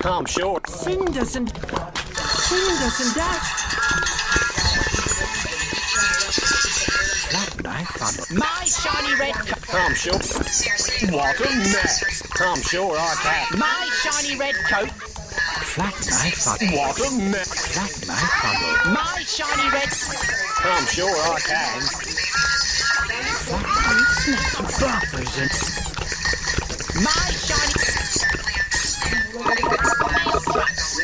I'm sure. Cinders and dash. Flat knife funnel. My shiny red coat. I'm sure. What a mess. I'm sure I can. My shiny red coat. Flat knife funnel. What a mess. Flat knife funnel. My shiny red. I'm sure I can. Buffers and My shiny. Mail trucks.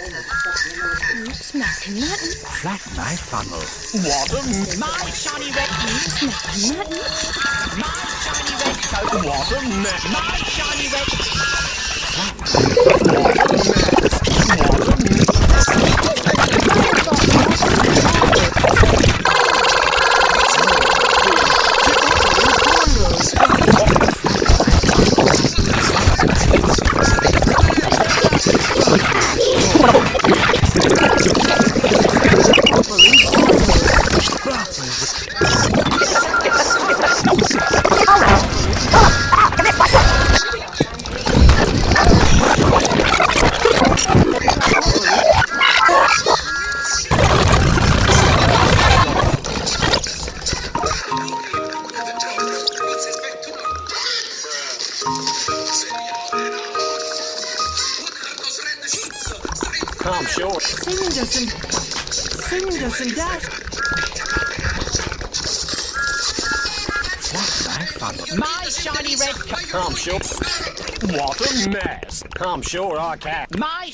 Smacking that. flat knife funnel. What a My shiny red. Smacking that. My shiny red coat. what a mess. My shiny red. I'm sure. Cinders and dash. Flat knife funnel. My shiny red coat. I'm sure. What a mess. I'm sure I can. My